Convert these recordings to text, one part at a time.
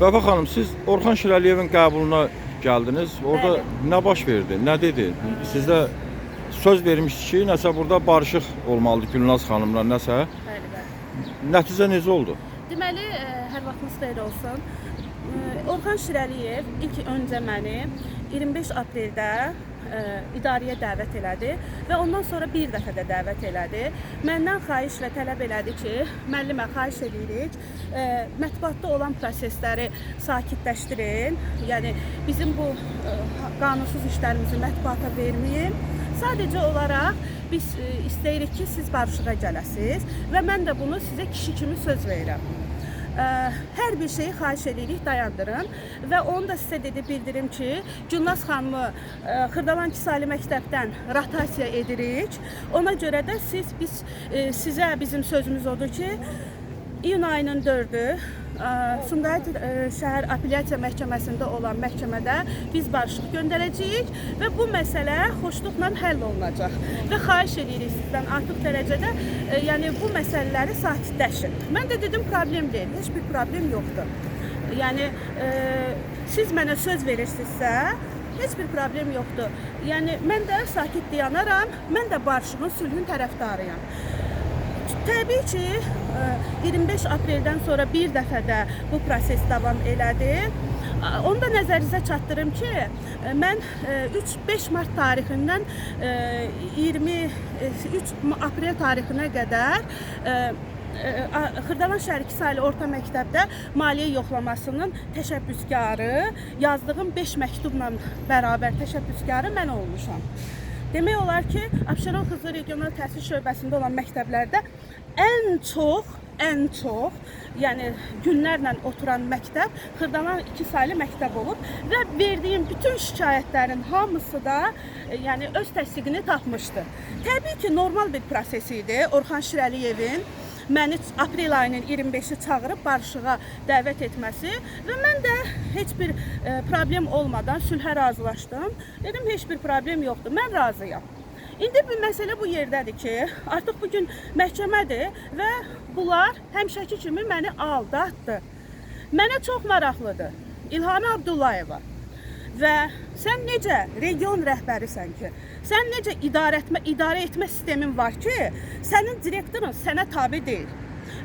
Vəfa xanım, siz Orxan Şirəliyevin qəbuluna gəldiniz. Orada Bəli. nə baş verdi? Nə dedi? Sizə söz vermişdi ki, nəsə burada barışıq olmalıdır Gülnaz xanımla nəsə. Bəli, bəli. Nəticə necə oldu? Deməli, hər vaxtınız xeyir olsun. Orxan Şirəliyev ilk öncə məni 25 apreldə idarəyə dəvət elədi və ondan sonra bir dəfə də dəvət elədi. Məndən xahiş və tələb elədi ki, müəllimə xahiş edirik, mətbuatda olan prosesləri sakitləşdirin. Yəni bizim bu qanunsuz işlərimizi mətbuata verməyin. Sadəcə olaraq biz istəyirik ki, siz barışığa gələsiniz və mən də bunu sizə kişi kimi söz verirəm. Hər bir şeyi xahiş edirik, dayandırın və onu da sizə bildirim ki, Gülnaz xanımı Xırdalan Kisali məktəbdən rotasiya edirik. Ona görə də sizə bizim sözümüz odur ki, iyun ayının 4-ü Sumqayıt şəhər apellyasiya məhkəməsində olan məhkəmədə biz barışıq göndərəcəyik və bu məsələ xoşluqla həll olunacaq. Və xahiş edirik sizdən artıq dərəcədə yəni bu məsələləri sakitləşin. Mən də dedim, problem deyil, heç bir problem yoxdur. Yəni siz mənə söz verirsinizsə, heç bir problem yoxdur. Yəni mən də sakit dayanaram, mən də barışığın, sülhün tərəfdarıyam. Təbii ki, 25 apreldən sonra bir dəfə də bu proses davam elədi. Onu da nəzərinizə çatdırım ki, mən 3-5 mart tarixindən 23 aprel tarixinə qədər Xırdalan şəhər Kisali Orta Məktəbdə maliyyə yoxlamasının təşəbbüskarı, yazdığım 5 məktubla bərabər təşəbbüskarı mən olmuşam. Demək olar ki, Abşeron Xızı Regional Təhsil Şöbəsində olan məktəblərdə ən çox, yəni günlərlə oturan məktəb Xırdalan Kisali məktəb olub və verdiyim bütün şikayətlərin hamısı da yəni öz təsdiqini tapmışdı. Təbii ki, normal bir proses idi Orxan Şirəliyevin məni aprel ayının 25-i çağırıb barışığa dəvət etməsi və mən də heç bir problem olmadan sülhə razılaşdım. Dedim, heç bir problem yoxdur, mən razıyam. İndi bir məsələ bu yerdədir ki, artıq bugün məhkəmədir və bunlar həmişəki kimi məni aldatdı. Mənə çox maraqlıdır İlhami Abdullayeva və sən necə region rəhbərisən ki, sən necə idarə etmə sistemin var ki, sənin direktorun sənə tabe deyil.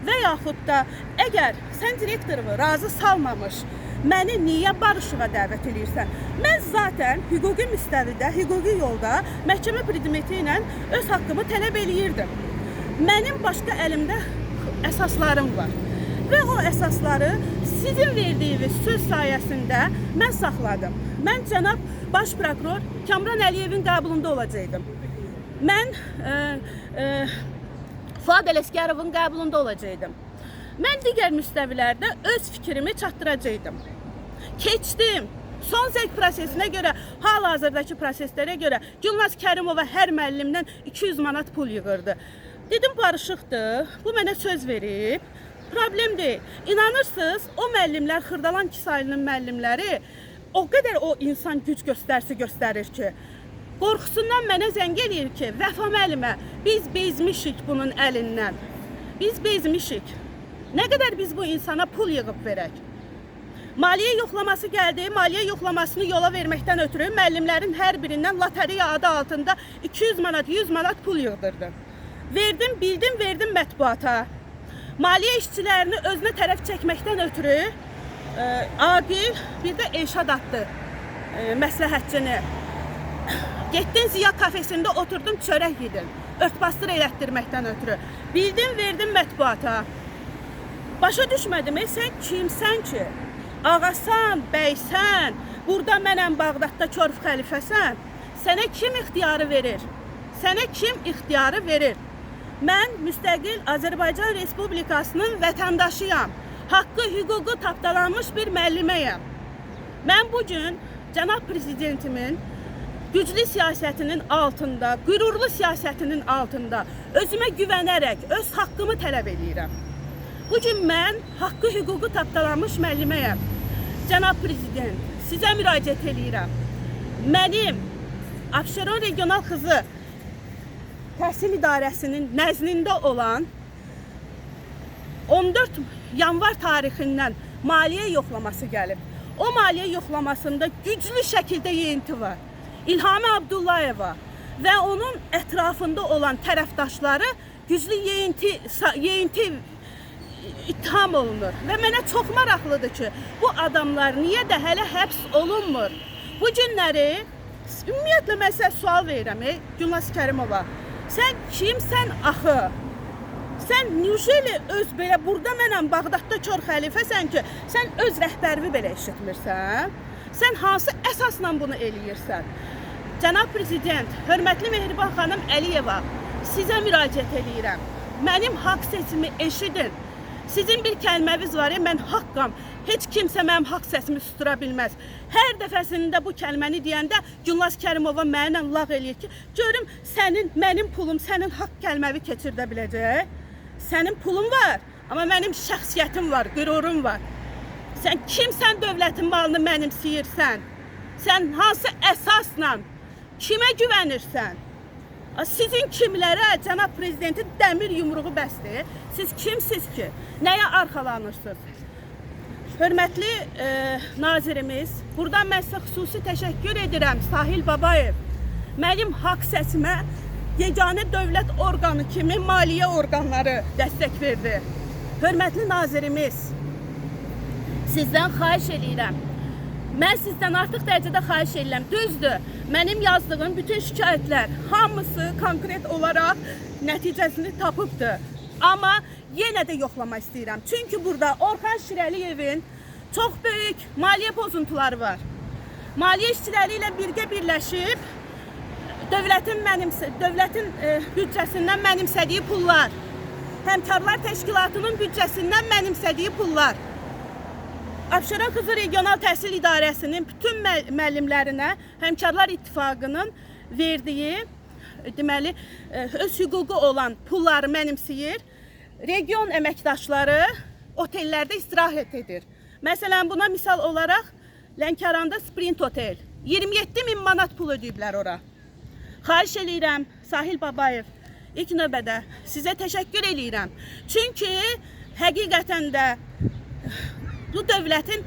Və yaxud da əgər sən direktoru razı salmamış, məni niyə barışığa dəvət edirsən? Mən zaten hüquqi müstəvidə, hüquqi yolda məhkəmə predmeti ilə öz haqqımı tələb eləyirdim. Mənim başqa əlimdə əsaslarım var. Və o əsasları sizin verdiyiniz söz sayəsində mən saxladım. Mən cənab baş prokuror Kamran Əliyevin qəbulunda olacaqdım. Mən Fuad Ələsgərovun qəbulunda olacaqdım. Mən digər müstəvilərdə öz fikrimi çatdıracaqdım. Keçdim. Son zəng prosesinə görə, hal-hazırdakı proseslərə görə Gülnaz Kərimova hər müəllimdən 200 manat pul yığırdı. Dedim, barışıqdır, bu mənə söz verib. Problem deyil. İnanırsınız, o müəllimlər, Xırdalan Kisalinin müəllimləri o qədər o insan güc göstərir ki, qorxusundan mənə zəng eləyir ki, Vəfa müəllimə, biz bezmişik bunun əlindən. Biz bezmişik. Nə qədər biz bu insana pul yığıb verək? Maliyyə yoxlaması gəldi, maliyyə yoxlamasını yola verməkdən ötürü müəllimlərin hər birindən loteriya adı altında 200 manat, 100 manat pul yığdırdı. Verdim mətbuata. Maliyyə işçilərini özünə tərəf çəkməkdən ötürü Aqil, bir də Elşad adlı məsləhətçini. Getdin Ziya kafesində oturdum, çörək yedin. Örtbasdır elətdirməkdən ötürü. Verdim mətbuata. Başa düşmədim, sən kimsən ki? Ağasan, bəysən, burada mənəm Bağdadda Körf xəlifəsən. Sənə kim ixtiyarı verir? Sənə kim ixtiyarı verir? Mən müstəqil Azərbaycan Respublikasının vətəndaşıyam. Haqqı, hüququ tapdalanmış bir müəlliməyəm. Mən bugün cənab prezidentimin güclü siyasətinin altında, qürurlu siyasətinin altında özümə güvənərək öz haqqımı tələb edirəm. Bugün mən haqqı, hüququ tapdalanmış müəlliməyəm. Cənab prezident, sizə müraciət edirəm. Mənim Abşeron Regional Xızı Təhsil İdarəsinin nəzdində olan 14 yanvar tarixindən maliyyə yoxlaması gəlib. O maliyyə yoxlamasında güclü şəkildə yeyinti var. İlhami Abdullayeva və onun ətrafında olan tərəfdaşları güclü yeyinti ittiham olunur. Və mənə çox maraqlıdır ki, bu adamlar niyə də hələ həbs olunmur? Bu günləri ümumiyyətlə mən sizə sual verirəm, Gülnaz Kərimova. Sən kimsən axı? Sən nüjeli öz belə burada mənəm Bağdadda kör xəlifəsən ki, sən öz rəhbərini belə eşitmirsən? Sən hansı əsasla bunu eləyirsən? Cənab Prezident, hörmətli Mehriban xanım Əliyeva, sizə müraciət edirəm. Mənim haqq səsimi eşidin. Sizin bir kəlməniz var, mən haqqam. Heç kimsə mənim haqq səsimi sustura bilməz. Hər dəfəsində bu kəlməni deyəndə Gülnaz Kərimova mənimlə lağ eləyir ki, görüm mənim pulum sənin haqq kəlməvi keçirdə biləcək. Sənin pulun var, amma mənim şəxsiyyətim var, qürurum var. Sən kimsən dövlətin malını mənimsəyirsən? Sən hansı əsasla, kimə güvənirsən? Sizin kimlərə Cənab Prezidentin dəmir yumruğu bəsdir? Siz kimsiz ki? Nəyə arxalanırsınız? Hörmətli nazirimiz, buradan mən sizə xüsusi təşəkkür edirəm Sahil Babayev. Mənim haqq səsimə yeganə dövlət orqanı kimi maliyyə orqanları dəstək verdi. Hörmətli nazirimiz, sizdən xahiş edirəm. Mən sizdən artıq dərəcədə xahiş edirəm. Düzdür, mənim yazdığım bütün şikayətlər hamısı konkret olaraq nəticəsini tapıbdır. Amma yenə də yoxlamaq istəyirəm. Çünki burada Orxan Şirəliyevin çox böyük maliyyə pozuntuları var. Maliyyə işçiləri ilə birləşib dövlətin büdcəsindən mənimsədiyi pullar, Həmkarlar Təşkilatının büdcəsindən mənimsədiyi pullar, Abşeron Xızı Regional Təhsil İdarəsinin bütün müəllimlərinə Həmkarlar İttifaqının verdiyi, deməli, öz hüququ olan pulları mənimsəyir. Region əməkdaşları otellərdə istirahət edir. Məsələn, buna misal olaraq Lənkəranda Sprint Otel 27.000 manat pul ödəyiblər ora. Xahiş edirəm, Sahil Babayev, ilk növbədə sizə təşəkkür edirəm. Çünki həqiqətən də bu dövlətin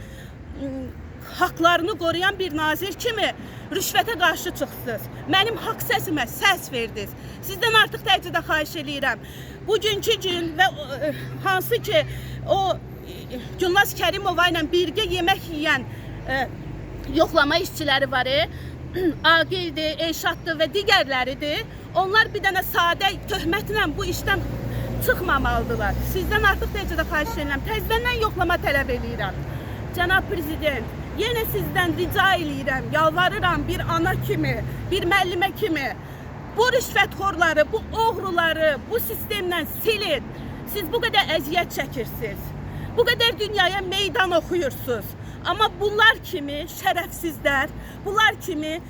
haqlarını qoruyan bir nazir kimi rüşvətə qarşı çıxsınız. Mənim haqq səsimə səs verdiniz. Sizdən artıq dərəcədə xahiş edirəm. Bugünkü gün və hansı ki o Gülnaz Kərimova ilə birgə yemək yeyən yoxlama işçiləri var, Aqildir, Elşaddır və digərləridir. Onlar bir dənə sadə töhmətlə bu işdən çıxmamalıdırlar. Sizdən artıq dərəcədə xahiş edirəm. Təzədən yoxlama tələb edirəm. Cənab Prezident, yenə sizdən rica edirəm, yalvarıram bir ana kimi, bir müəllimə kimi. Bu rüşvətxorları, bu oğruları bu sistemdən silin. Siz bu qədər əziyyət çəkirsiniz. Bu qədər dünyaya meydan oxuyursunuz. Amma bunlar kimi şərəfsizlər, bunlar kimi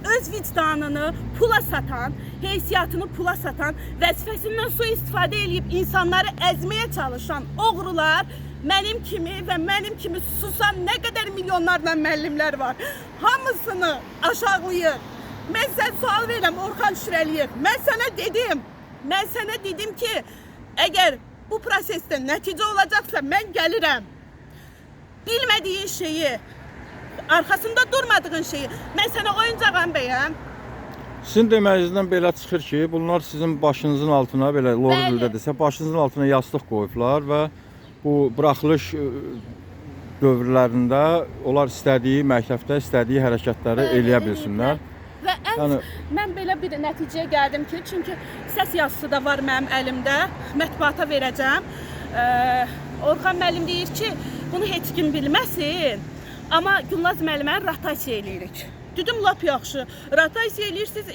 öz vicdanını pula satan, heysiyyatını pula satan, vəzifəsindən sui-istifadə edib insanları əzməyə çalışan oğrular mənim kimi və mənim kimi susan nə qədər milyonlarla müəllimlər var. Hamısını aşağılayır. Mən sənə sual verirəm, Orxan Şirəliyev. Mən sənə dedim ki, əgər bu prosesdə nəticə olacaqsa mən gəlirəm. Bilmədiyin şeyi, arxasında durmadığın şeyi mən sənə oyuncağam bəyəm. Sizin deməyinizdən belə çıxır ki, bunlar sizin başınızın altına, belə loru dildə desə, başınızın altına yastıq qoyublar və bu buraxılış dövrlərində onlar istədiyi məktəbdə, istədiyi hərəkətləri eləyə bilsinlər. Və mən belə bir nəticəyə gəldim ki, çünki səs yazısı da var mənim əlimdə, mətbuata verəcəm. Orxan müəllim deyir ki, bunu heç kim bilməsin, amma Gülnaz müəlliməni rotasiya eləyirik. Dedim, lap yaxşı, rotasiya eləyirsiniz,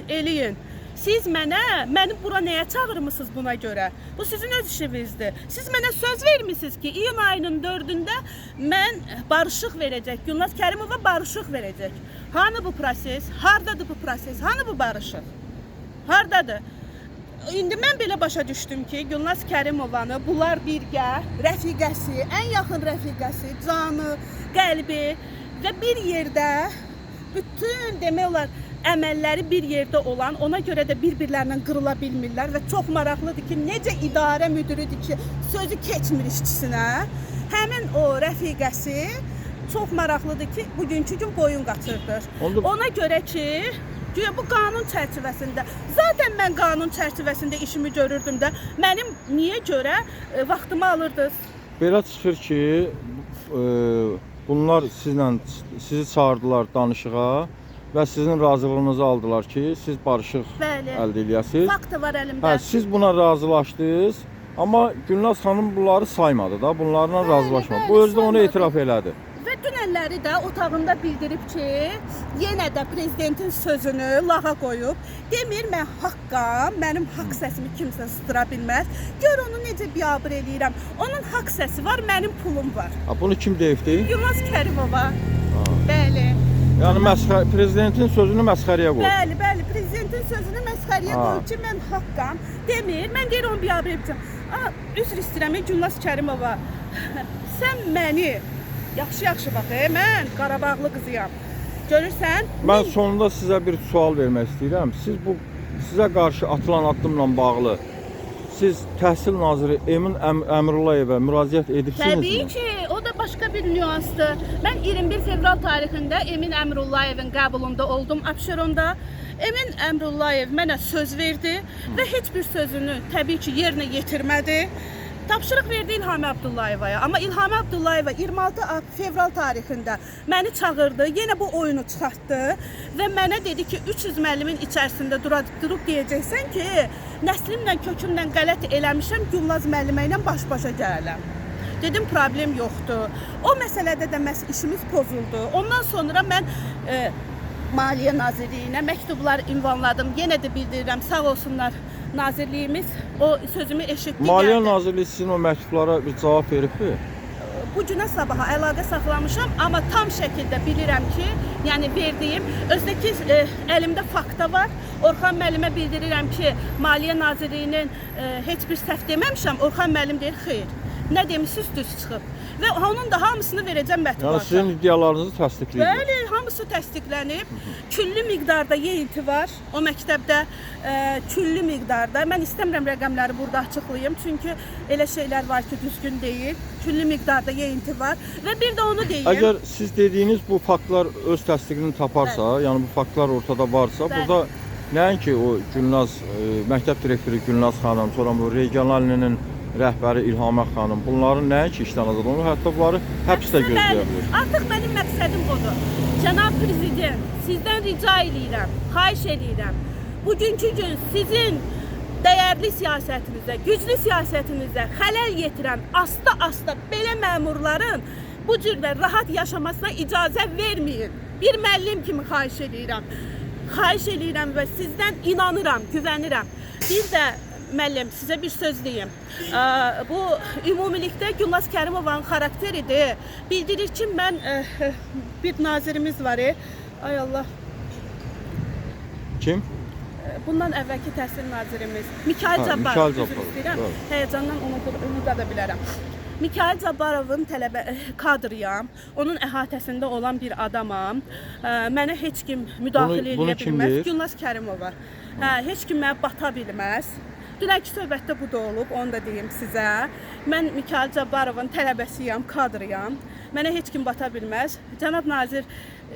eləyin. Siz məni bura nəyə çağırmışsınız buna görə? Bu sizin öz işinizdir. Siz mənə söz vermişsiniz ki, iyun ayının 4-də mən barışıq verəcək, Gülnaz Kərimova barışıq verəcək. Hanı bu proses? Hardadır bu proses? Hanı bu barışıq? Hardadır? İndi mən belə başa düşdüm ki, Gülnaz Kərimovanı bunlar birgə, rəfiqəsi, ən yaxın rəfiqəsi, canı, qəlbi və bir yerdə bütün demək olar əməlləri bir yerdə olan, ona görə də bir-birlərindən qırıla bilmirlər və çox maraqlıdır ki, necə idarə müdürüdür ki, sözü keçmir işçisinə Həmin o rəfiqəsi çox maraqlıdır ki, bugünkü gün boyun qaçırdır. Ona görə ki, güya bu qanun çərçivəsində, zaten mən qanun çərçivəsində işimi görürdüm də, mənim niyə görə vaxtımı alırdınız? Belə çıxır ki, bunlar sizi çağırdılar danışığa və sizin razılığınızı aldılar ki, siz barışıq əldə edəsiniz. Fakt var əlimdə. Siz buna razılaşdınız, amma Gülnaz xanım bunları saymadı da, bunlarla razılaşmadı. Bu özü də onu etiraf elədi. Və dünənləri də otağında bildirib ki, yenə də prezidentin sözünü lağa qoyub. Demir, mən haqqam, mənim haqq səsimi kimsə sustura bilməz. Gör onu necə biabır eləyirəm. Onun haqq səsi var, mənim pulum var. Bunu kim deyibdi? Gülnaz Kərimova. Bəli. Yəni prezidentin sözünü məsxərəyə qoyub. Bəli, bəli, prezidentin sözünü məsxərəyə qoyub ki, mən haqqam. Demir, mən deyir onu biabır edəcəm. Üzr istəyirəm, Gülnaz Kərimova. Sən məni yaxşı bax, mən Qarabağlı qızıyam. Görürsən? Mən sonunda sizə bir sual vermək istəyirəm. Siz bu sizə qarşı atılan addımla bağlı siz Təhsil naziri Emin Əmrullayevə müraciət edibsinizmi? Təbii ki, o da başqa bir nüansdır. Mən 21 fevral tarixində Emin Əmrullayevin qəbulunda oldum Abşeronda. Emin Əmrullayev mənə söz verdi və heç bir sözünü təbii ki yerinə yetirmədi. Tapşırıq verdi İlhami Abdullayevaya. Amma İlhami Abdullayeva 26 fevral tarixində məni çağırdı, yenə bu oyunu çıxartdı və mənə dedi ki, 300 müəllimin içərisində durub deyəcəksən ki, nəslimlə, kökümlə qələt eləmişəm, Gülnaz müəllimə ilə baş-başa gələm. Dedim, problem yoxdur. O məsələdə də işimiz pozuldu. Ondan sonra mən Maliyyə Nazirliyinə məktublar ünvanladım. Yenə də bildirirəm, sağ olsunlar Nazirliyimiz o sözümü eşitdi. Maliyyə Nazirliyi sizin o məktublara bir cavab veribmi? Bu günə sabaha əlaqə saxlamışam, amma tam şəkildə bilirəm ki, yəni verdiyim, özdəki əlimdə fakta var. Orxan müəllimə bildirirəm ki, Maliyyə Nazirliyinin heç bir səhv deməmişəm. Orxan müəllim deyir, xeyr. Nə demişsiniz, düz çıxıb. Və onun da hamısını verəcəm mətbuata. Yəni sizin iddialarınızı təsdiqləyir. Bəli, hamısı təsdiqlənib. Küllü miqdarda yeyinti var o məktəbdə, küllü miqdarda. Mən istəmirəm rəqəmləri burada açıqlayım, çünki elə şeylər var ki, düzgün deyil. Küllü miqdarda yeyinti var və bir də onu deyim. Əgər siz dediyiniz bu faktlar öz təsdiqini taparsa, yəni bu faktlar ortada varsa, burada nəinki o Gülnaz, məktəb direktoru Gülnaz xanım, sonra bu regionalinin rəhbəri İlhamə xanım, bunların nəinki işdən azad olunur, hətta bunları həbsdə gözləyə bilir. Artıq mənim məqsədim odur. Cənab Prezident, sizdən rica edirəm, xahiş edirəm. Bugünkü gün sizin dəyərli siyasətinizə, güclü siyasətinizə xələl yetirən asta belə məmurların bu cürlə rahat yaşamasına icazə verməyin. Bir müəllim kimi xahiş edirəm. Xahiş edirəm və sizdən inanıram, güvənirəm. Bir də müəllim, sizə bir söz deyim. Bu ümumilikdə Gülnaz Kərimovanın xarakteridir. Bildirir ki, mən bir nazirimiz var. Ay Allah. Kim? Bundan əvvəlki təhsil nazirimiz Mikayıl Cabbarov. Həyəcandan unuda da bilərəm. Mikayıl Cabbarovun kadrıyam. Onun əhatəsində olan bir adamam. Mənə heç kim müdaxilə edə bilməz. Gülnaz Kərimova. Heç kim mənə bata bilməz. Dünənki söhbətdə bu da olub, onu da deyim sizə. Mən Mikayıl Cabbarovun tələbəsiyəm, kadrıyam. Mənə heç kim bata bilməz. Cənab nazir,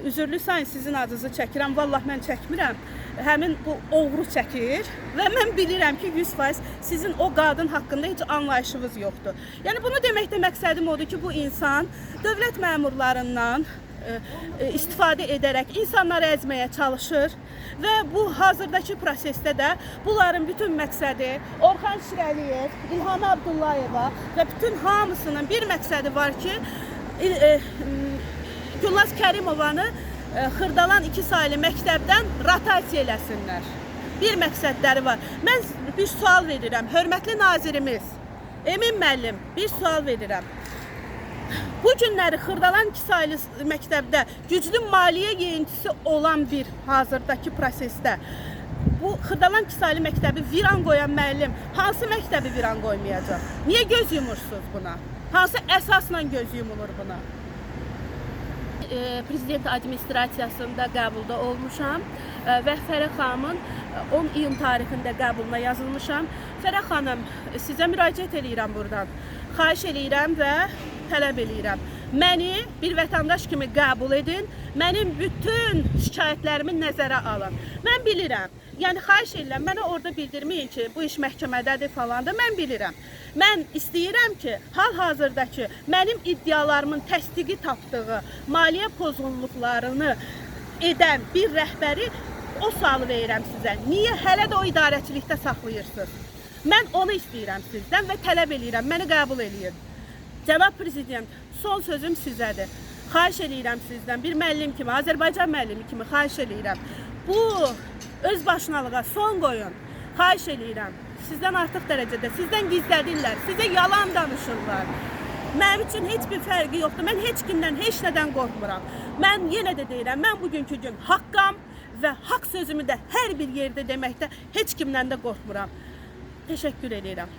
üzürlü sayın sizin adınızı çəkirəm. Vallah mən çəkmirəm. Həmin bu oğru çəkir və mən bilirəm ki, 100% sizin o qadın haqqında heç anlayışınız yoxdur. Yəni bunu deməkdə məqsədim odur ki, bu insan dövlət məmurlarından istifadə edərək insanları əzməyə çalışır və bu hazırdakı prosesdə də bunların bütün məqsədi Orxan Şirəliyev, İlham Abdullayeva və bütün hamısının bir məqsədi var ki, Gülnaz Kərimovanı Xırdalan 2 saylı məktəbdən rotasiya eləsinlər. Bir məqsədləri var. Mən bir sual verirəm. Hörmətli nazirimiz, Emin müəllim, bir sual verirəm. Bu günləri Xırdalan 2 saylı məktəbdə güclü maliyyə yeyintisi olan bir hazırdakı prosesdə bu Xırdalan 2 saylı məktəbi viran qoyan müəllim hansı məktəbi viran qoymayacaq? Niyə göz yumursunuz buna? Hansı əsasla göz yumulur buna? Prezident administrasiyasında qəbulda olmuşam və Fərəx xanımın 10 iyun tarixində qəbuluna yazılmışam. Fərəx xanım, sizə müraciət edirəm buradan. Xahiş edirəm və tələb eləyirəm. Məni bir vətəndaş kimi qəbul edin, mənim bütün şikayətlərimi nəzərə alın. Mən bilirəm, yəni xahiş edirəm, mənə orada bildirməyin ki, bu iş məhkəmədədir falan da, mən bilirəm. Mən istəyirəm ki, hal-hazırdakı mənim iddialarımın təsdiqi tapdığı maliyyə pozğunluqlarını edən bir rəhbəri o sualı verirəm sizə. Niyə hələ də o idarəçilikdə saxlayırsınız? Mən onu istəyirəm sizdən və tələb eləyirəm, məni qəbul eləyin. Cənab Prezident, son sözüm sizədir. Xahiş eləyirəm sizdən, bir müəllim kimi, Azərbaycan müəllimi kimi xahiş eləyirəm. Bu özbaşınalığa son qoyun. Xahiş eləyirəm. Sizdən artıq dərəcədə, sizdən gizlədirlər, sizə yalan danışırlar. Mənim üçün heç bir fərqi yoxdur. Mən heç kimdən, heç nədən qorxmuram. Mən yenə də deyirəm, mən bugünkü gün haqqam və haqq sözümü də hər bir yerdə deməkdə heç kimdən də qorxmuram. Təşəkkür edirəm.